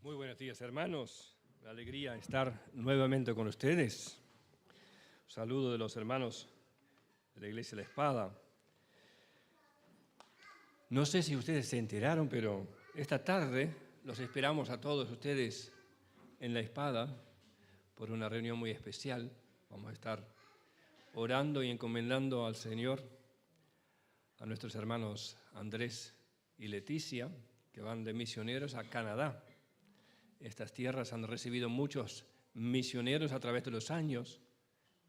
Muy buenos días, hermanos. Una alegría estar nuevamente con ustedes. Un saludo de los hermanos de la Iglesia de la Espada. No sé si ustedes se enteraron, pero esta tarde los esperamos a todos ustedes en la Espada por una reunión muy especial. Vamos a estar orando y encomendando al Señor a nuestros hermanos Andrés y Leticia, que van de misioneros a Canadá. Estas tierras han recibido muchos misioneros a través de los años,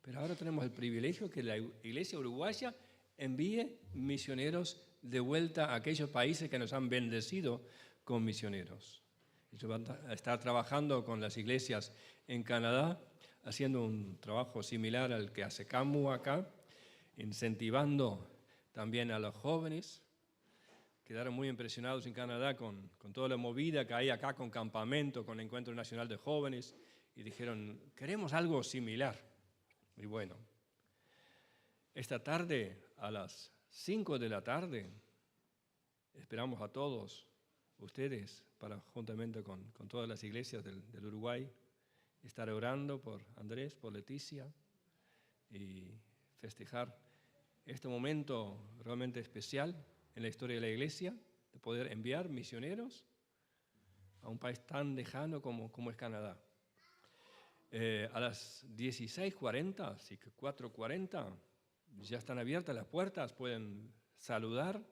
pero ahora tenemos el privilegio que la Iglesia uruguaya envíe misioneros de vuelta a aquellos países que nos han bendecido con misioneros. Ellos van a estar trabajando con las iglesias en Canadá, haciendo un trabajo similar al que hace CAMU acá, incentivando también a los jóvenes. Quedaron muy impresionados en Canadá con toda la movida que hay acá, con campamento, con Encuentro Nacional de Jóvenes, y dijeron, queremos algo similar. Y bueno, esta tarde, a las 5 de la tarde, esperamos a todos ustedes, para juntamente con todas las iglesias del Uruguay, estar orando por Andrés, por Leticia, y festejar este momento realmente especial en la historia de la Iglesia, de poder enviar misioneros a un país tan lejano como es Canadá. A las 16:40, así que 4:40, ya están abiertas las puertas, pueden saludar.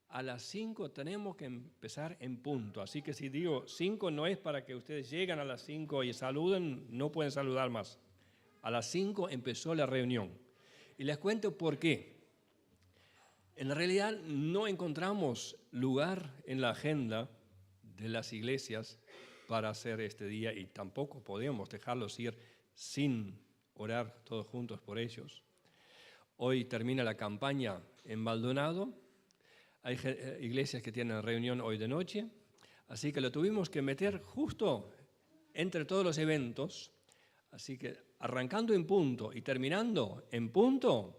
A las 5 tenemos que empezar en punto, así que si digo 5 no es para que ustedes lleguen a las 5 y saluden, no pueden saludar más. A las 5 empezó la reunión. Y les cuento por qué. En realidad no encontramos lugar en la agenda de las iglesias para hacer este día y tampoco podemos dejarlos ir sin orar todos juntos por ellos. Hoy termina la campaña en Maldonado. Hay iglesias que tienen reunión hoy de noche, así que lo tuvimos que meter justo entre todos los eventos. Así que arrancando en punto y terminando en punto,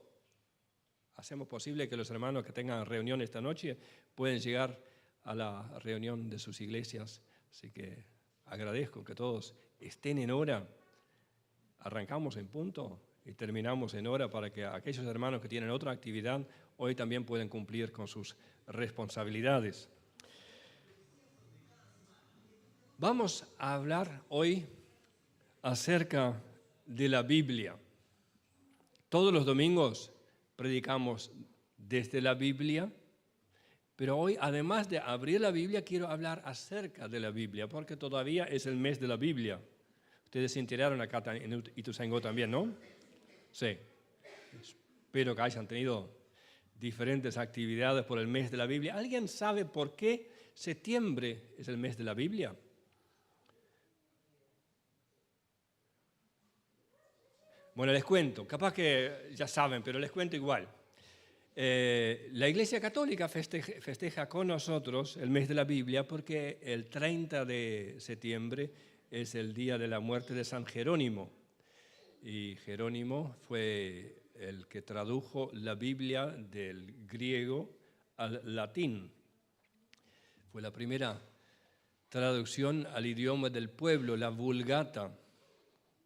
hacemos posible que los hermanos que tengan reunión esta noche puedan llegar a la reunión de sus iglesias. Así que agradezco que todos estén en hora. Arrancamos en punto y terminamos en hora para que aquellos hermanos que tienen otra actividad hoy también puedan cumplir con sus responsabilidades. Vamos a hablar hoy acerca de la Biblia. Todos los domingos predicamos desde la Biblia, pero hoy, además de abrir la Biblia, quiero hablar acerca de la Biblia, porque todavía es el mes de la Biblia. Ustedes se enteraron acá en Ituzaingó también, ¿no? Sí. Espero que hayan tenido diferentes actividades por el mes de la Biblia. ¿Alguien sabe por qué septiembre es el mes de la Biblia? Bueno, les cuento, capaz que ya saben, pero les cuento igual. La Iglesia Católica festeja con nosotros el mes de la Biblia porque el 30 de septiembre es el día de la muerte de San Jerónimo. Y Jerónimo fue el que tradujo la Biblia del griego al latín. Fue la primera traducción al idioma del pueblo, la Vulgata,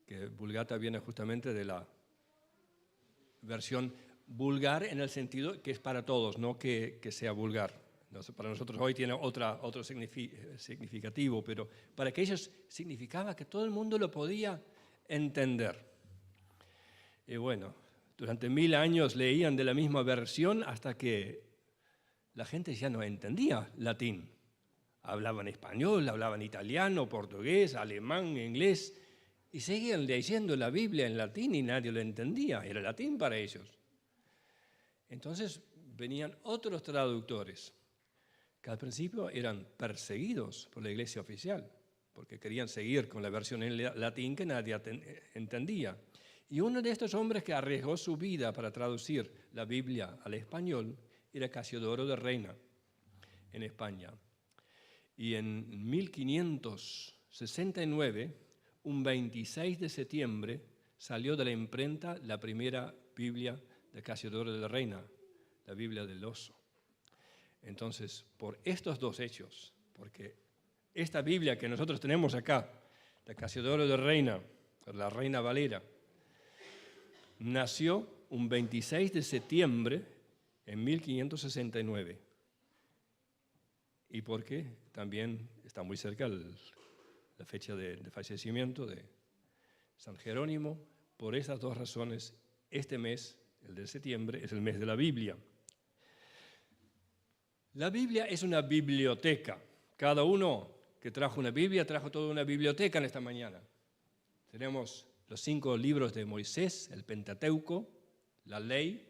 que Vulgata viene justamente de la versión vulgar en el sentido que es para todos, no que sea vulgar. Para nosotros hoy tiene otro significativo, pero para aquellos significaba que todo el mundo lo podía entender. Y bueno, durante 1000 años leían de la misma versión hasta que la gente ya no entendía latín. Hablaban español, hablaban italiano, portugués, alemán, inglés, y seguían leyendo la Biblia en latín y nadie lo entendía, era latín para ellos. Entonces venían otros traductores, que al principio eran perseguidos por la iglesia oficial, porque querían seguir con la versión en latín que nadie entendía. Y uno de estos hombres que arriesgó su vida para traducir la Biblia al español era Casiodoro de Reina, en España. Y en 1569, un 26 de septiembre, salió de la imprenta la primera Biblia de Casiodoro de Reina, la Biblia del Oso. Entonces, por estos dos hechos, porque esta Biblia que nosotros tenemos acá, la Casiodoro de Reina, la Reina Valera, nació un 26 de septiembre en 1569. ¿Y por qué? También está muy cerca la fecha de fallecimiento de San Jerónimo. Por esas dos razones, este mes, el de septiembre, es el mes de la Biblia. La Biblia es una biblioteca. Cada uno que trajo una Biblia trajo toda una biblioteca en esta mañana. Tenemos los 5 libros de Moisés, el Pentateuco, la ley.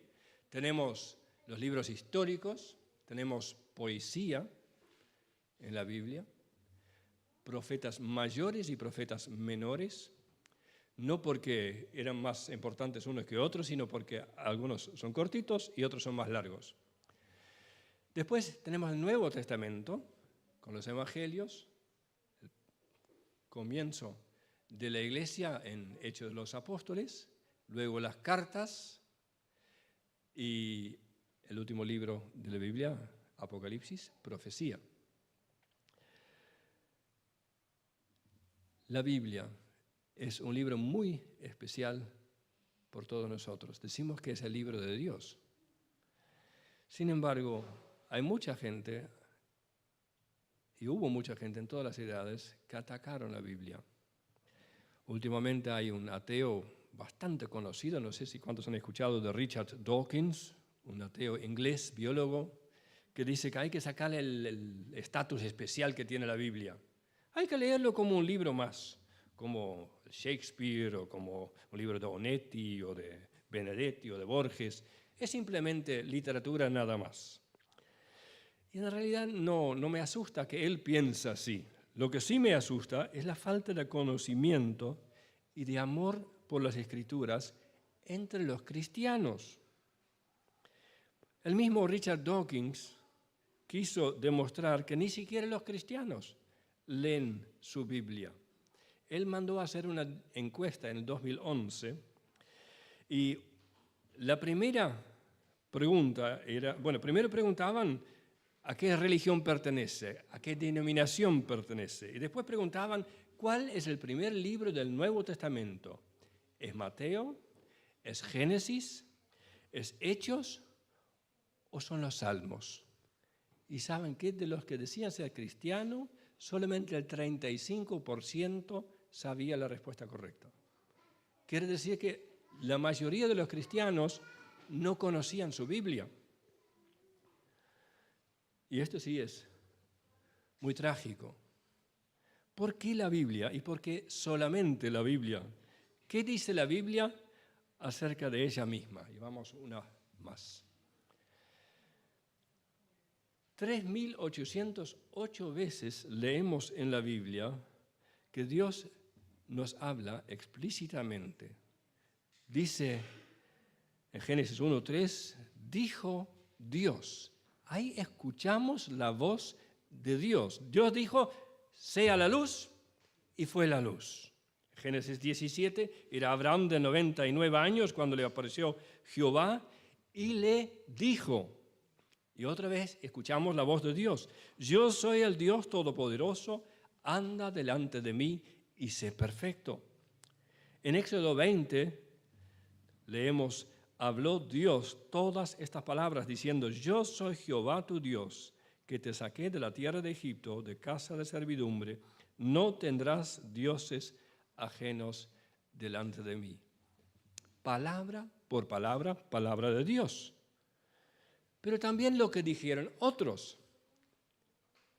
Tenemos los libros históricos, tenemos poesía en la Biblia, profetas mayores y profetas menores, no porque eran más importantes unos que otros, sino porque algunos son cortitos y otros son más largos. Después tenemos el Nuevo Testamento, con los Evangelios, el comienzo de la Iglesia en Hechos de los Apóstoles, luego las cartas y el último libro de la Biblia, Apocalipsis, profecía. La Biblia es un libro muy especial por todos nosotros. Decimos que es el libro de Dios. Sin embargo, hay mucha gente, y hubo mucha gente en todas las edades, que atacaron la Biblia. Últimamente hay un ateo bastante conocido, no sé si cuántos han escuchado de Richard Dawkins, un ateo inglés, biólogo, que dice que hay que sacarle el estatus especial que tiene la Biblia. Hay que leerlo como un libro más, como Shakespeare o como un libro de Onetti o de Benedetti o de Borges. Es simplemente literatura nada más. Y en realidad no me asusta que él piense así. Lo que sí me asusta es la falta de conocimiento y de amor por las Escrituras entre los cristianos. El mismo Richard Dawkins quiso demostrar que ni siquiera los cristianos leen su Biblia. Él mandó a hacer una encuesta en el 2011 y la primera pregunta era, primero preguntaban a qué religión pertenece, a qué denominación pertenece, y después preguntaban cuál es el primer libro del Nuevo Testamento. ¿Es Mateo? ¿Es Génesis? ¿Es Hechos? ¿O son los Salmos? Y saben que de los que decían ser cristianos, solamente el 35% sabía la respuesta correcta. Quiere decir que la mayoría de los cristianos no conocían su Biblia. Y esto sí es muy trágico. ¿Por qué la Biblia? ¿Y por qué solamente la Biblia? ¿Qué dice la Biblia acerca de ella misma? Y vamos una más. 3.808 veces leemos en la Biblia que Dios nos habla explícitamente. Dice en Génesis 1:3, dijo Dios. Ahí escuchamos la voz de Dios. Dios dijo, sea la luz, y fue la luz. Génesis 17, era Abraham de 99 años cuando le apareció Jehová y le dijo. Y otra vez escuchamos la voz de Dios. Yo soy el Dios Todopoderoso, anda delante de mí y sé perfecto. En Éxodo 20 leemos, habló Dios todas estas palabras diciendo, yo soy Jehová tu Dios, que te saqué de la tierra de Egipto, de casa de servidumbre, no tendrás dioses ajenos delante de mí. Palabra por palabra, palabra de Dios. Pero también lo que dijeron otros,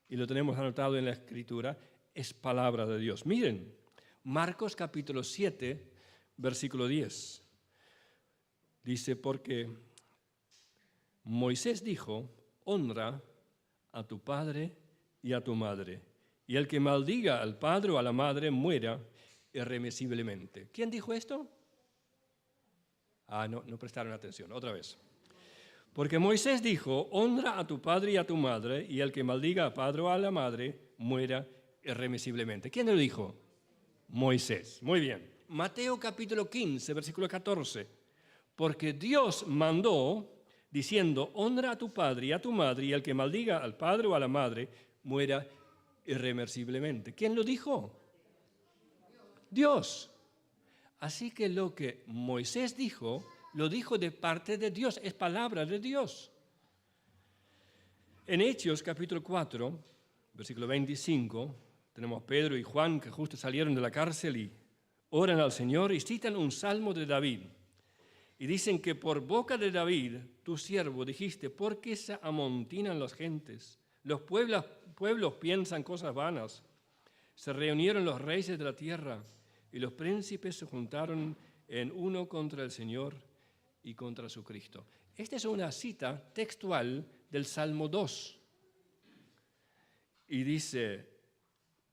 y lo tenemos anotado en la Escritura, es palabra de Dios. Miren, Marcos capítulo 7, versículo 10. Dice, porque Moisés dijo, honra a tu padre y a tu madre, y el que maldiga al padre o a la madre muera irremisiblemente. ¿Quién dijo esto? No prestaron atención, otra vez. Porque Moisés dijo, honra a tu padre y a tu madre, y el que maldiga al padre o a la madre muera irremisiblemente. ¿Quién lo dijo? Moisés. Muy bien. Mateo capítulo 15, versículo 14. Porque Dios mandó, diciendo, honra a tu padre y a tu madre, y el que maldiga al padre o a la madre muera irreversiblemente. ¿Quién lo dijo? Dios. Así que lo que Moisés dijo, lo dijo de parte de Dios, es palabra de Dios. En Hechos capítulo 4, versículo 25, tenemos Pedro y Juan que justo salieron de la cárcel y oran al Señor y citan un salmo de David. Y dicen que por boca de David, tu siervo, dijiste, ¿por qué se amontinan las gentes? Los pueblos piensan cosas vanas. Se reunieron los reyes de la tierra y los príncipes se juntaron en uno contra el Señor y contra su Cristo. Esta es una cita textual del Salmo 2. Y dice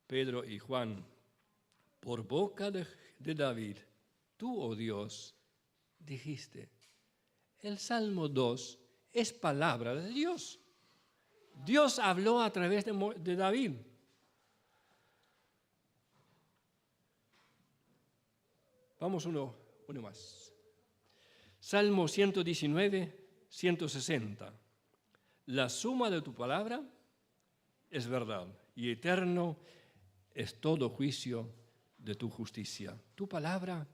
Pedro y Juan, por boca de David, tú, oh Dios, dijiste. El Salmo 2 es palabra de Dios. Dios habló a través de David. Vamos uno más. Salmo 119, 160. La suma de tu palabra es verdad y eterno es todo juicio de tu justicia. Tu palabra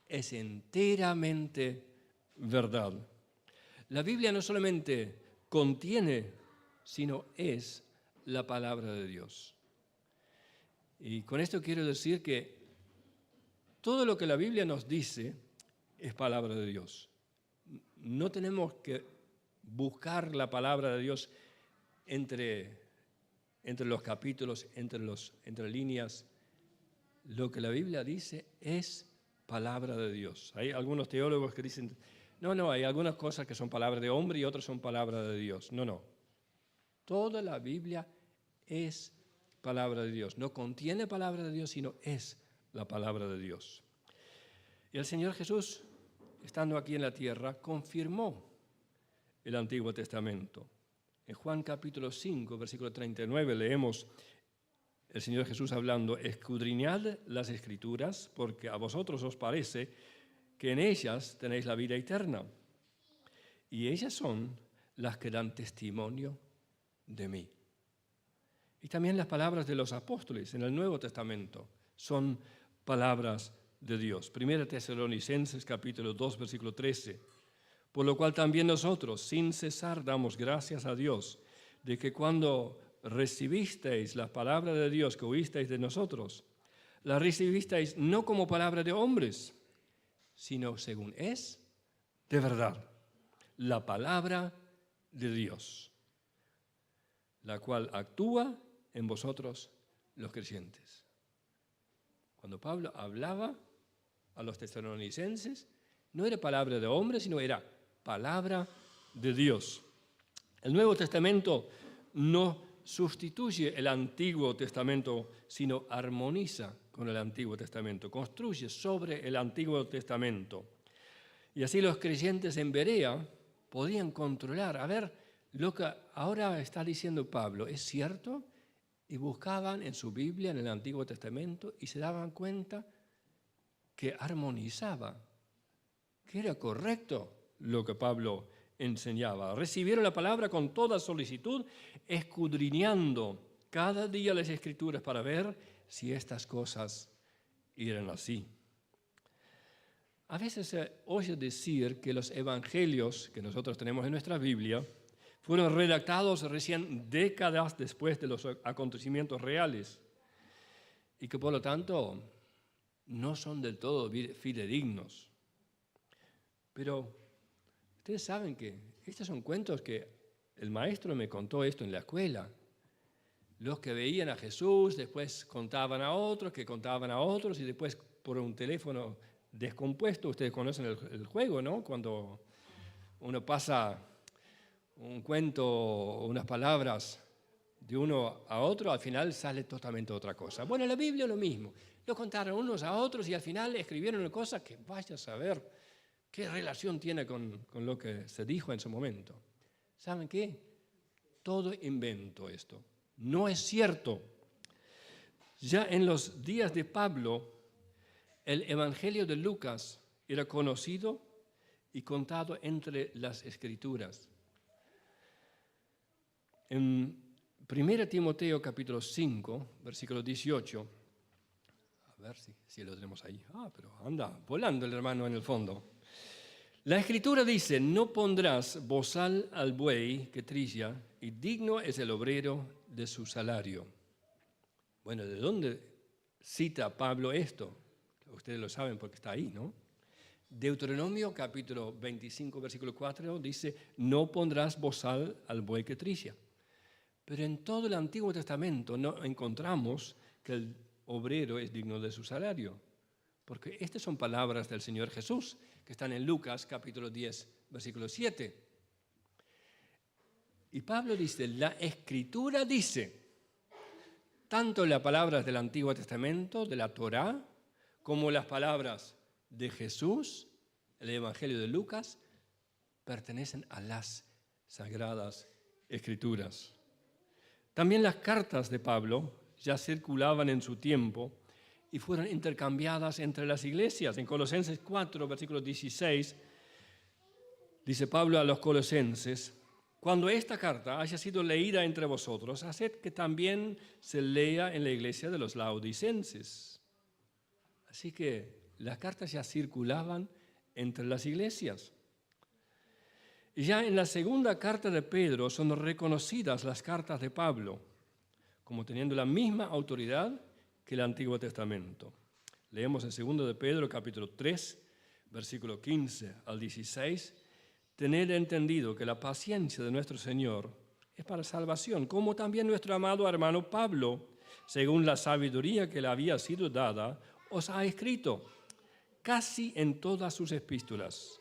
es enteramente verdad. La Biblia no solamente contiene, sino es la palabra de Dios. Y con esto quiero decir que todo lo que la Biblia nos dice es palabra de Dios. No tenemos que buscar la palabra de Dios entre los capítulos, entre líneas. Lo que la Biblia dice es palabra de Dios. Hay algunos teólogos que dicen, no, hay algunas cosas que son palabra de hombre y otras son palabra de Dios. No. Toda la Biblia es palabra de Dios. No contiene palabra de Dios, sino es la palabra de Dios. Y el Señor Jesús, estando aquí en la tierra, confirmó el Antiguo Testamento. En Juan capítulo 5, versículo 39, leemos el Señor Jesús hablando, escudriñad las Escrituras, porque a vosotros os parece que en ellas tenéis la vida eterna. Y ellas son las que dan testimonio de mí. Y también las palabras de los apóstoles en el Nuevo Testamento son palabras de Dios. 1 Tesalonicenses capítulo 2, versículo 13. Por lo cual también nosotros, sin cesar, damos gracias a Dios de que cuando recibisteis la palabra de Dios que oísteis de nosotros, la recibisteis no como palabra de hombres, sino según es de verdad, la palabra de Dios, la cual actúa en vosotros los creyentes. Cuando Pablo hablaba a los tesalonicenses, no era palabra de hombres, sino era palabra de Dios. El Nuevo Testamento no sustituye el Antiguo Testamento, sino armoniza con el Antiguo Testamento, construye sobre el Antiguo Testamento. Y así los creyentes en Berea podían controlar, a ver, lo que ahora está diciendo Pablo, ¿es cierto? Y buscaban en su Biblia, en el Antiguo Testamento, y se daban cuenta que armonizaba, que era correcto lo que Pablo enseñaba. Recibieron la palabra con toda solicitud, escudriñando cada día las Escrituras para ver si estas cosas eran así. A veces se oye decir que los evangelios que nosotros tenemos en nuestra Biblia fueron redactados recién décadas después de los acontecimientos reales y que por lo tanto no son del todo fidedignos. Pero ustedes saben que estos son cuentos que el maestro me contó esto en la escuela. Los que veían a Jesús, después contaban a otros, que contaban a otros, y después por un teléfono descompuesto, ustedes conocen el juego, ¿no? Cuando uno pasa un cuento, unas palabras de uno a otro, al final sale totalmente otra cosa. Bueno, en la Biblia es lo mismo. Lo contaron unos a otros y al final escribieron cosas que vaya a saber qué relación tiene con lo que se dijo en su momento. ¿Saben qué? Todo invento esto. No es cierto. Ya en los días de Pablo, el Evangelio de Lucas era conocido y contado entre las Escrituras. En 1 Timoteo capítulo 5, versículo 18. A ver si lo tenemos ahí. Pero anda volando el hermano en el fondo. La Escritura dice, no pondrás bozal al buey que trilla, y digno es el obrero de su salario. Bueno, ¿de dónde cita Pablo esto? Ustedes lo saben porque está ahí, ¿no? Deuteronomio capítulo 25, versículo 4 dice, no pondrás bozal al buey que trilla. Pero en todo el Antiguo Testamento no encontramos que el obrero es digno de su salario, porque estas son palabras del Señor Jesús, que están en Lucas capítulo 10, versículo 7. Y Pablo dice, la Escritura dice, tanto las palabras del Antiguo Testamento, de la Torá, como las palabras de Jesús, el Evangelio de Lucas, pertenecen a las Sagradas Escrituras. También las cartas de Pablo ya circulaban en su tiempo y fueron intercambiadas entre las iglesias. En Colosenses 4, versículo 16, dice Pablo a los colosenses, cuando esta carta haya sido leída entre vosotros, haced que también se lea en la iglesia de los laodicenses. Así que las cartas ya circulaban entre las iglesias. Y ya en la segunda carta de Pedro son reconocidas las cartas de Pablo como teniendo la misma autoridad que el Antiguo Testamento. Leemos en 2 de Pedro, capítulo 3, versículo 15 al 16, tened entendido que la paciencia de nuestro Señor es para salvación, como también nuestro amado hermano Pablo, según la sabiduría que le había sido dada, os ha escrito casi en todas sus epístolas,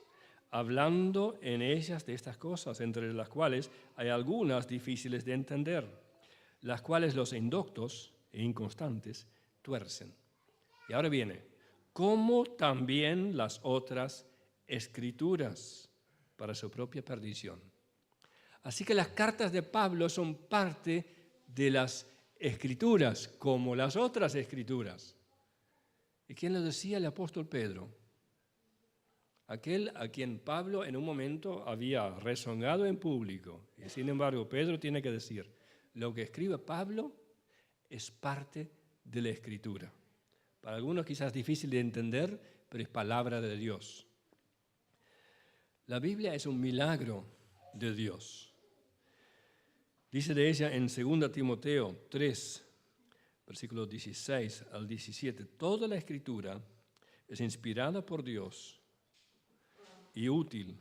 hablando en ellas de estas cosas, entre las cuales hay algunas difíciles de entender, las cuales los indoctos e inconstantes tuercen. Y ahora viene, como también las otras escrituras para su propia perdición. Así que las cartas de Pablo son parte de las escrituras, como las otras escrituras. ¿Y quién lo decía? El apóstol Pedro. Aquel a quien Pablo en un momento había rezongado en público. Y sin embargo, Pedro tiene que decir, lo que escribe Pablo es parte de la Escritura. Para algunos quizás difícil de entender, pero es palabra de Dios. La Biblia es un milagro de Dios. Dice de ella en 2 Timoteo 3, versículos 16 al 17, toda la Escritura es inspirada por Dios y útil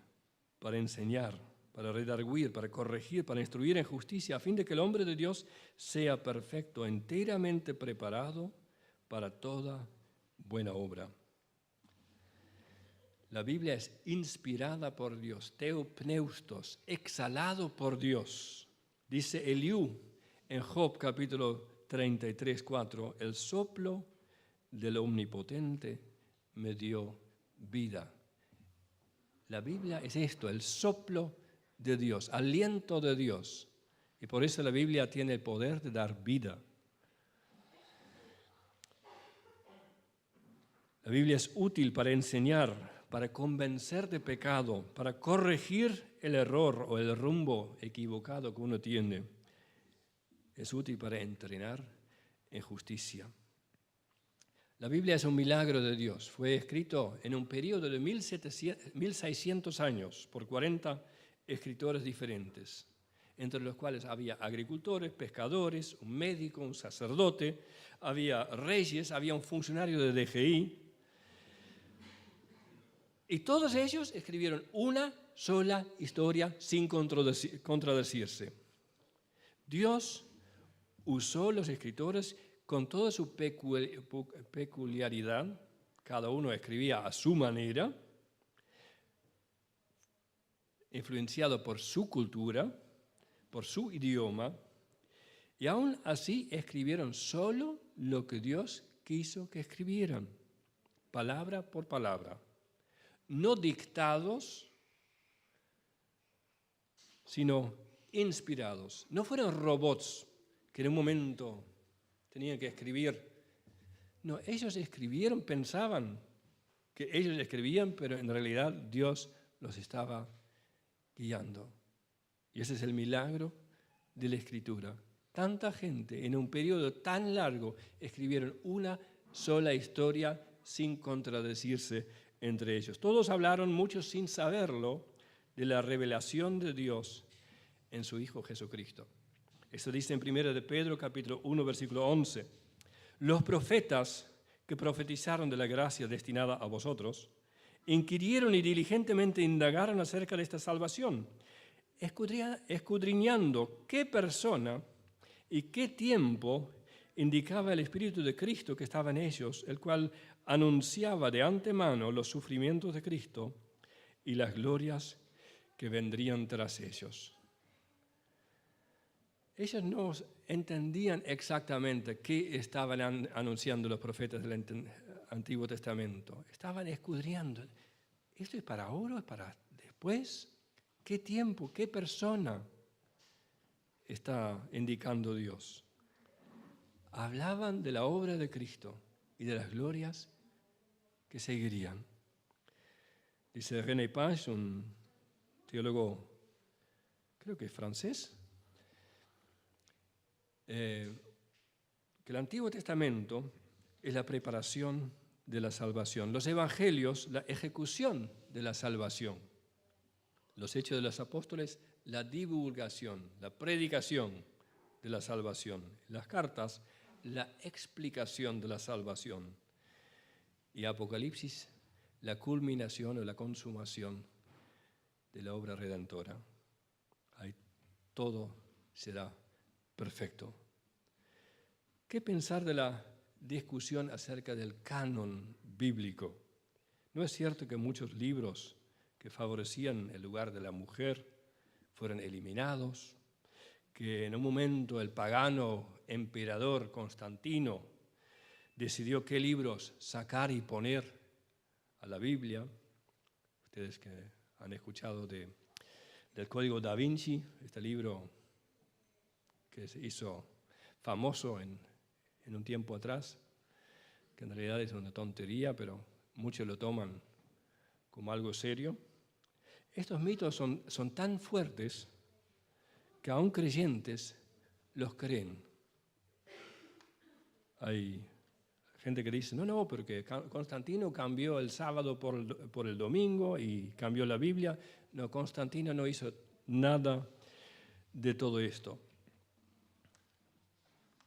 para enseñar, para redarguir, para corregir, para instruir en justicia, a fin de que el hombre de Dios sea perfecto, enteramente preparado para toda buena obra. La Biblia es inspirada por Dios, teopneustos, exhalado por Dios. Dice Eliú en Job capítulo 33, 4, el soplo del Omnipotente me dio vida. La Biblia es esto, el soplo de Dios, aliento de Dios. Y por eso la Biblia tiene el poder de dar vida. La Biblia es útil para enseñar, para convencer de pecado, para corregir el error o el rumbo equivocado que uno tiene. Es útil para entrenar en justicia. La Biblia es un milagro de Dios. Fue escrito en un periodo de 1600 años por 40 escritores diferentes, entre los cuales había agricultores, pescadores, un médico, un sacerdote, había reyes, había un funcionario de DGI. Y todos ellos escribieron una sola historia sin contradecirse. Dios usó los escritores con toda su peculiaridad, cada uno escribía a su manera, influenciado por su cultura, por su idioma, y aún así escribieron solo lo que Dios quiso que escribieran, palabra por palabra, no dictados, sino inspirados. No fueron robots que en un momento tenían que escribir. No, ellos escribieron, pensaban que ellos escribían, pero en realidad Dios los estaba guiando. Y ese es el milagro de la Escritura. tanta gente en un periodo tan largo escribieron una sola historia sin contradecirse entre ellos. Todos hablaron, muchos sin saberlo, de la revelación de Dios en su Hijo Jesucristo. Eso dice en 1 de Pedro, capítulo 1, versículo 11. Los profetas que profetizaron de la gracia destinada a vosotros, inquirieron y diligentemente indagaron acerca de esta salvación, escudriñando qué persona y qué tiempo indicaba el Espíritu de Cristo que estaba en ellos, el cual anunciaba de antemano los sufrimientos de Cristo y las glorias que vendrían tras ellos. Ellos no entendían exactamente qué estaban anunciando los profetas del Antiguo Testamento. Estaban escudriñando. ¿Esto es para ahora? ¿Es para después? ¿Qué tiempo? ¿Qué persona está indicando Dios? Hablaban de la obra de Cristo y de las glorias que seguirían. Dice René Page, un teólogo, creo que es francés, que el Antiguo Testamento es la preparación de la salvación, los evangelios, la ejecución de la salvación, los hechos de los apóstoles, la divulgación, la predicación de la salvación, las cartas, la explicación de la salvación, y Apocalipsis, la culminación o la consumación de la obra redentora. Ahí todo será perfecto. ¿Qué pensar de la discusión acerca del canon bíblico? ¿No es cierto que muchos libros que favorecían el lugar de la mujer fueron eliminados? Que en un momento el pagano emperador Constantino decidió qué libros sacar y poner a la Biblia. Ustedes que han escuchado del Código Da Vinci, este libro que se hizo famoso en un tiempo atrás, que en realidad es una tontería, pero muchos lo toman como algo serio. Estos mitos son tan fuertes que aún creyentes los creen. Hay gente que dice, no, porque Constantino cambió el sábado por el domingo y cambió la Biblia. No, Constantino no hizo nada de todo esto.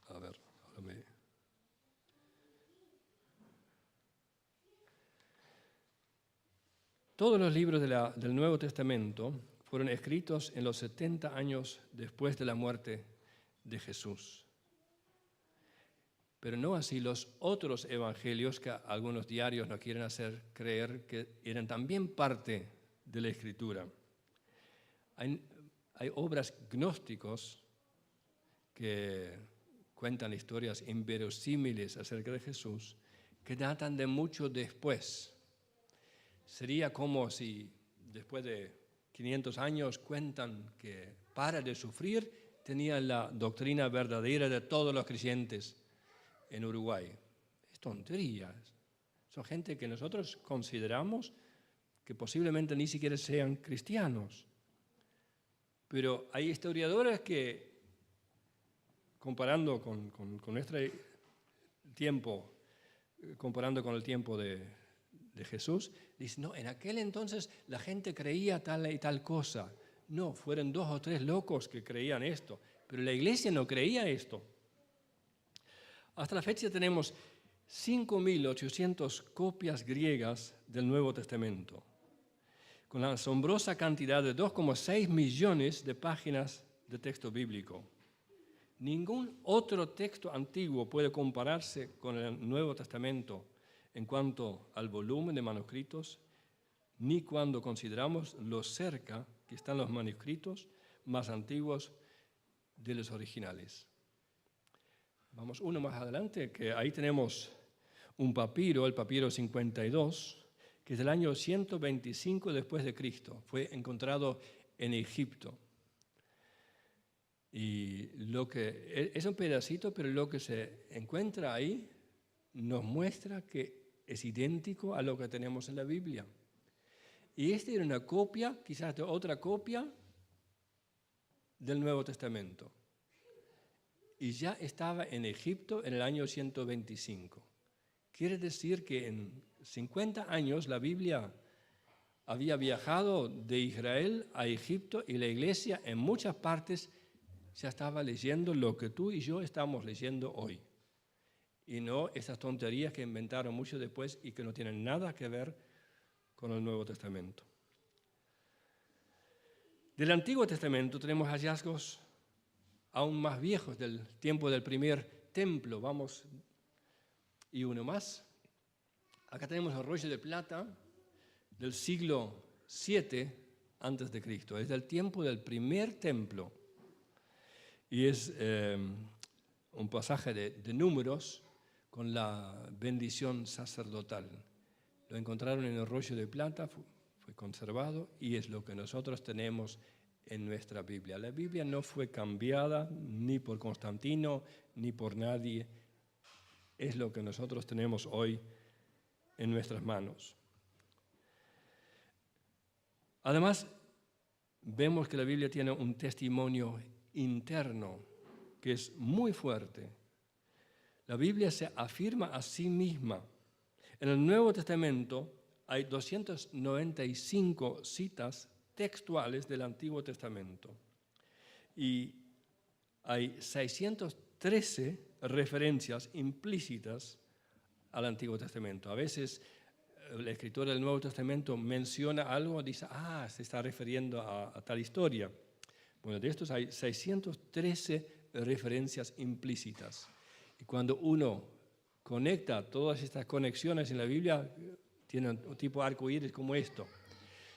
A ver, ahora Todos los libros del Nuevo Testamento fueron escritos en los 70 años después de la muerte de Jesús. Pero no así los otros evangelios que algunos diarios nos quieren hacer creer que eran también parte de la Escritura. Hay obras gnósticos que cuentan historias inverosímiles acerca de Jesús que datan de mucho después. Sería como si después de 500 años cuentan que para de sufrir tenían la doctrina verdadera de todos los creyentes en Uruguay. Es tontería. Son gente que nosotros consideramos que posiblemente ni siquiera sean cristianos. Pero hay historiadores que, comparando con nuestro tiempo, comparando con el tiempo de Jesús, dicen, no, en aquel entonces la gente creía tal y tal cosa. No, fueron 2 o 3 locos que creían esto, pero la iglesia no creía esto. Hasta la fecha tenemos 5.800 copias griegas del Nuevo Testamento, con la asombrosa cantidad de 2,6 millones de páginas de texto bíblico. Ningún otro texto antiguo puede compararse con el Nuevo Testamento en cuanto al volumen de manuscritos, ni cuando consideramos lo cerca que están los manuscritos más antiguos de los originales. Vamos uno más adelante, que ahí tenemos un papiro, el papiro 52, que es del año 125 después de Cristo. Fue encontrado en Egipto. Y es un pedacito, pero lo que se encuentra ahí nos muestra que es idéntico a lo que tenemos en la Biblia. Y esta era una copia, quizás otra copia del Nuevo Testamento. y ya estaba en Egipto en el año 125. Quiere decir que en 50 años la Biblia había viajado de Israel a Egipto y la iglesia en muchas partes ya estaba leyendo lo que tú y yo estamos leyendo hoy. Y no esas tonterías que inventaron mucho después y que no tienen nada que ver con el Nuevo Testamento. Del Antiguo Testamento tenemos hallazgos aún más viejos del tiempo del primer templo. Vamos, y uno más. Acá tenemos el rollo de plata del siglo VII antes de Cristo. Es del tiempo del primer templo. Y es un pasaje de Números con la bendición sacerdotal. Lo encontraron en el rollo de plata, fue conservado y es lo que nosotros tenemos en nuestra Biblia. La Biblia no fue cambiada ni por Constantino ni por nadie. Es lo que nosotros tenemos hoy en nuestras manos. Además, vemos que la Biblia tiene un testimonio interno que es muy fuerte. La Biblia se afirma a sí misma. En el Nuevo Testamento hay 295 citas textuales del Antiguo Testamento y hay 613 referencias implícitas al Antiguo Testamento. A veces el escritor del Nuevo Testamento menciona algo y dice, se está refiriendo a tal historia. Bueno, de estos hay 613 referencias implícitas. Y cuando uno conecta todas estas conexiones en la Biblia, tiene un tipo de arcoíris como esto.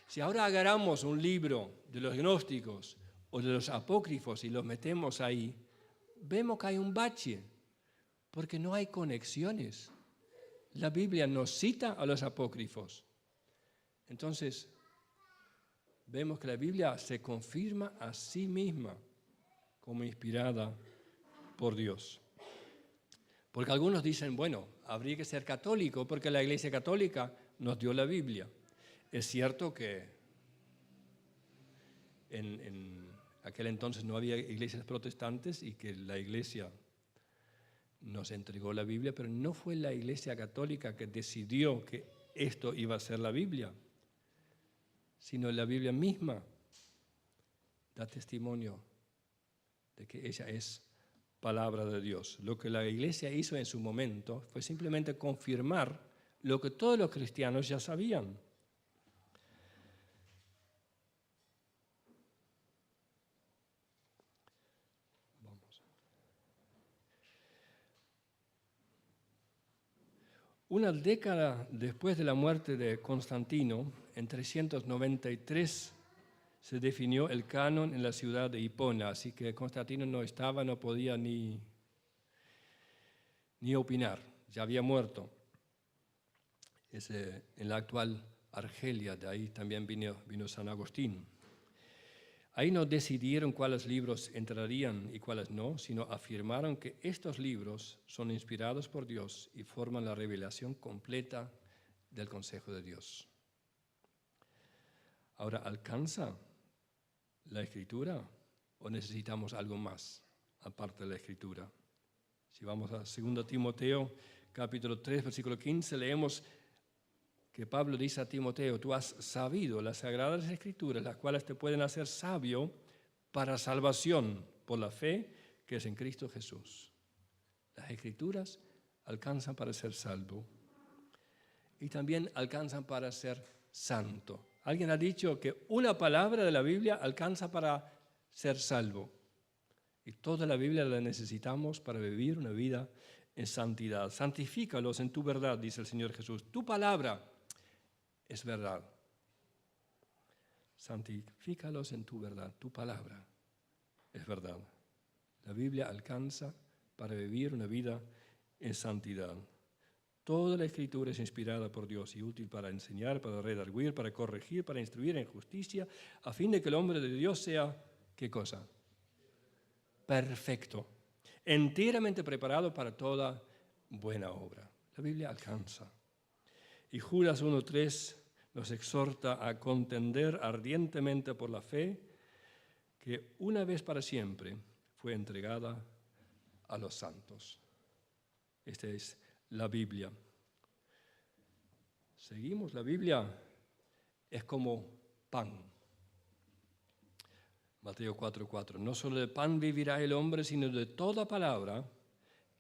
Si ahora agarramos un libro de los gnósticos o de los apócrifos y los metemos ahí, vemos que hay un bache, porque no hay conexiones. La Biblia no cita a los apócrifos. Entonces, vemos que la Biblia se confirma a sí misma como inspirada por Dios. Porque algunos dicen, bueno, habría que ser católico porque la Iglesia Católica nos dio la Biblia. Es cierto que en aquel entonces no había iglesias protestantes y que la Iglesia nos entregó la Biblia, pero no fue la Iglesia Católica que decidió que esto iba a ser la Biblia, sino la Biblia misma da testimonio de que ella es palabra de Dios. Lo que la Iglesia hizo en su momento fue simplemente confirmar lo que todos los cristianos ya sabían. Una década después de la muerte de Constantino, en 393, se definió el canon en la ciudad de Hipona, así que Constantino no podía ni opinar, ya había muerto. En la actual Argelia, de ahí también vino San Agustín. Ahí no decidieron cuáles libros entrarían y cuáles no, sino afirmaron que estos libros son inspirados por Dios y forman la revelación completa del consejo de Dios. Ahora, ¿alcanza la Escritura o necesitamos algo más aparte de la Escritura? Si vamos a 2 Timoteo, capítulo 3, versículo 15, leemos que Pablo dice a Timoteo, tú has sabido las sagradas escrituras, las cuales te pueden hacer sabio para salvación por la fe que es en Cristo Jesús. Las escrituras alcanzan para ser salvo y también alcanzan para ser santo. Alguien ha dicho que una palabra de la Biblia alcanza para ser salvo y toda la Biblia la necesitamos para vivir una vida en santidad. Santifícalos en tu verdad, dice el Señor Jesús. Tu palabra es verdad. Santifícalos en tu verdad. Tu palabra es verdad. La Biblia alcanza para vivir una vida en santidad. Toda la Escritura es inspirada por Dios y útil para enseñar, para redarguir, para corregir, para instruir en justicia, a fin de que el hombre de Dios sea, ¿qué cosa? Perfecto, enteramente preparado para toda buena obra. La Biblia alcanza. Y Judas 1:3 nos exhorta a contender ardientemente por la fe que una vez para siempre fue entregada a los santos. Esta es la Biblia. Seguimos, la Biblia es como pan. Mateo 4:4. No solo de pan vivirá el hombre, sino de toda palabra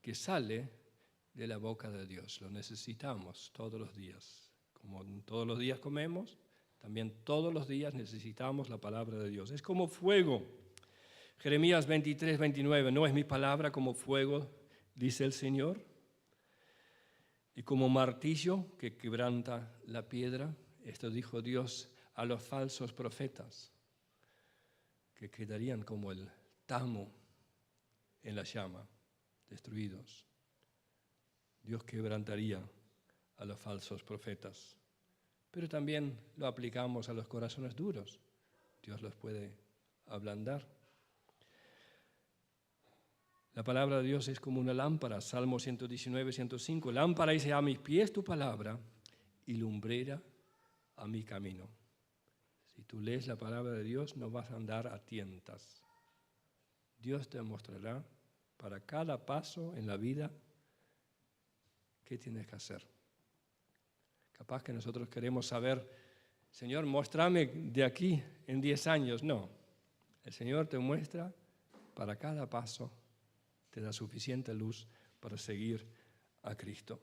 que sale de la boca de Dios. Lo necesitamos todos los días. Como todos los días comemos, también todos los días necesitamos la palabra de Dios. Es como fuego. Jeremías 23:29. No es mi palabra como fuego, dice el Señor, y como martillo que quebranta la piedra. Esto dijo Dios a los falsos profetas, que quedarían como el tamo en la llama, destruidos. Dios quebrantaría a los falsos profetas. Pero también lo aplicamos a los corazones duros. Dios los puede ablandar. La palabra de Dios es como una lámpara. Salmo 119:105. Lámpara es a mis pies tu palabra y lumbrera a mi camino. Si tú lees la palabra de Dios, no vas a andar a tientas. Dios te mostrará para cada paso en la vida qué tienes que hacer. Capaz que nosotros queremos saber, Señor, muéstrame de aquí en 10 años. No, el Señor te muestra para cada paso, te da suficiente luz para seguir a Cristo.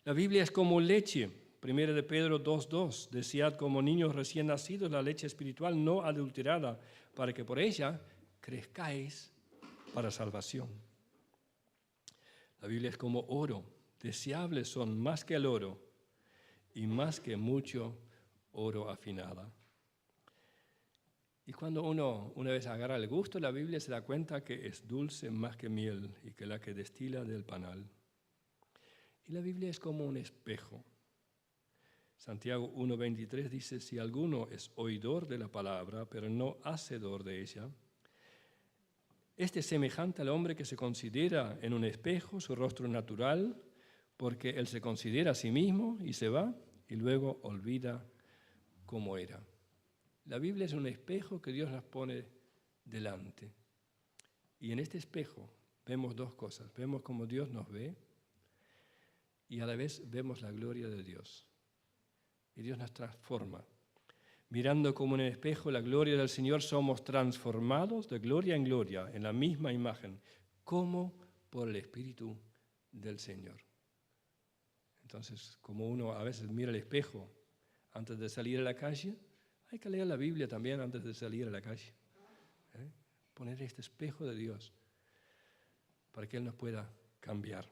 La Biblia es como leche. 1 de Pedro 2:2, desead como niños recién nacidos la leche espiritual no adulterada, para que por ella crezcáis para salvación. La Biblia es como oro, deseables son más que el oro y más que mucho oro afinada. Y cuando uno una vez agarra el gusto de la Biblia, se da cuenta que es dulce más que miel y que la que destila del panal. Y la Biblia es como un espejo. Santiago 1:23 dice, si alguno es oidor de la palabra, pero no hacedor de ella, este es semejante al hombre que se considera en un espejo su rostro natural, porque él se considera a sí mismo y se va, y luego olvida cómo era. La Biblia es un espejo que Dios nos pone delante. Y en este espejo vemos dos cosas. Vemos cómo Dios nos ve y a la vez vemos la gloria de Dios. Y Dios nos transforma. Mirando como en el espejo la gloria del Señor, somos transformados de gloria en gloria, en la misma imagen, como por el Espíritu del Señor. Entonces, como uno a veces mira el espejo antes de salir a la calle, hay que leer la Biblia también antes de salir a la calle. Poner este espejo de Dios para que Él nos pueda cambiar.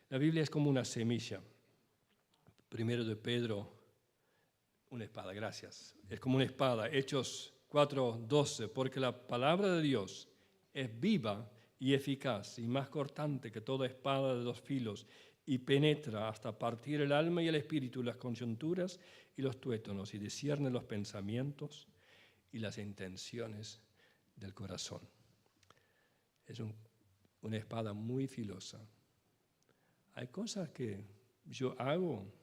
La Biblia es como una semilla. 1 de Pedro, una espada, gracias. Es como una espada, Hechos 4:12, porque la palabra de Dios es viva y eficaz y más cortante que toda espada de 2 filos y penetra hasta partir el alma y el espíritu, las coyunturas y los tuétanos y discierne los pensamientos y las intenciones del corazón. Es una espada muy filosa. Hay cosas que yo hago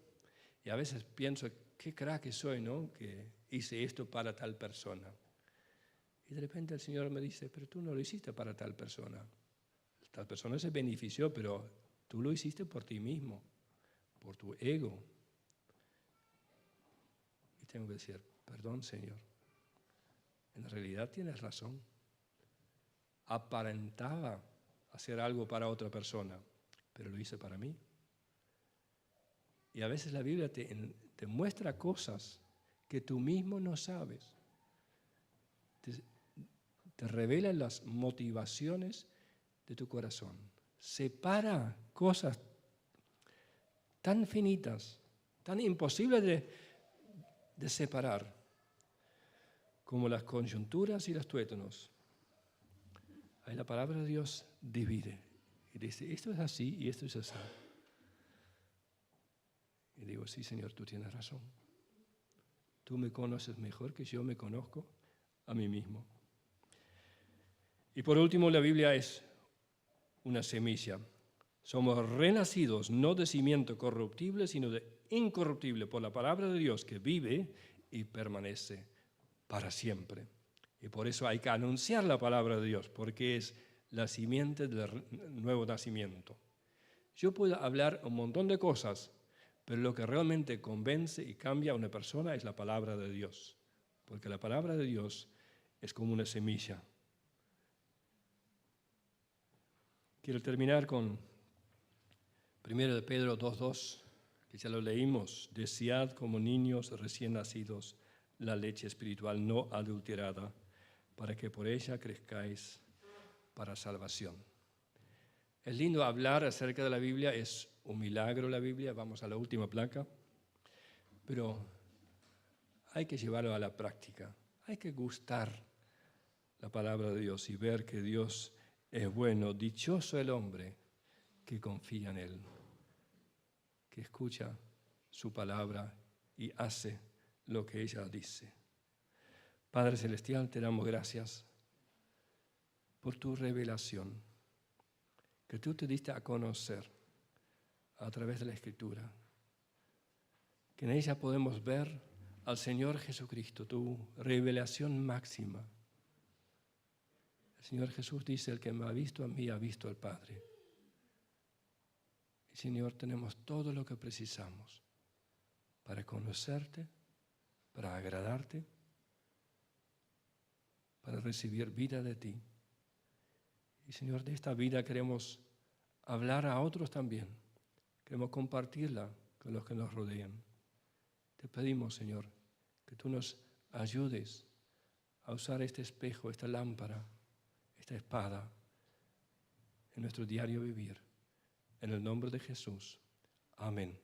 y a veces pienso, qué crack soy, ¿no? Que hice esto para tal persona. Y de repente el Señor me dice, pero tú no lo hiciste para tal persona. Tal persona se benefició, pero tú lo hiciste por ti mismo, por tu ego. Y tengo que decir, perdón, Señor. En realidad tienes razón. Aparentaba hacer algo para otra persona, pero lo hice para mí. Y a veces la Biblia te muestra cosas que tú mismo no sabes. Te revela las motivaciones de tu corazón. Separa cosas tan finitas, tan imposibles de separar, como las coyunturas y los tuétanos. Ahí la palabra de Dios divide y dice, esto es así y esto es así. Y digo, sí, Señor, tú tienes razón. Tú me conoces mejor que yo me conozco a mí mismo. Y por último, la Biblia es una semilla. Somos renacidos no de cimiento corruptible, sino de incorruptible por la palabra de Dios que vive y permanece para siempre. Y por eso hay que anunciar la palabra de Dios, porque es la simiente del nuevo nacimiento. Yo puedo hablar un montón de cosas, pero lo que realmente convence y cambia a una persona es la palabra de Dios, porque la palabra de Dios es como una semilla. Quiero terminar con 1 de Pedro 2:2, que ya lo leímos. Desead como niños recién nacidos la leche espiritual no adulterada, para que por ella crezcáis para salvación. Es lindo hablar acerca de la Biblia, es un milagro la Biblia, vamos a la última placa, pero hay que llevarlo a la práctica, hay que gustar la palabra de Dios y ver que Dios es bueno. Dichoso el hombre que confía en Él, que escucha su palabra y hace lo que ella dice. Padre Celestial, te damos gracias por tu revelación, que tú te diste a conocer a través de la Escritura, que en ella podemos ver al Señor Jesucristo, tu revelación máxima. El Señor Jesús dice, el que me ha visto a mí ha visto al Padre. Y Señor, tenemos todo lo que precisamos para conocerte, para agradarte, para recibir vida de ti. Y Señor, de esta vida queremos hablar a otros también. Queremos compartirla con los que nos rodean. Te pedimos, Señor, que tú nos ayudes a usar este espejo, esta lámpara, esta espada en nuestro diario vivir. En el nombre de Jesús. Amén.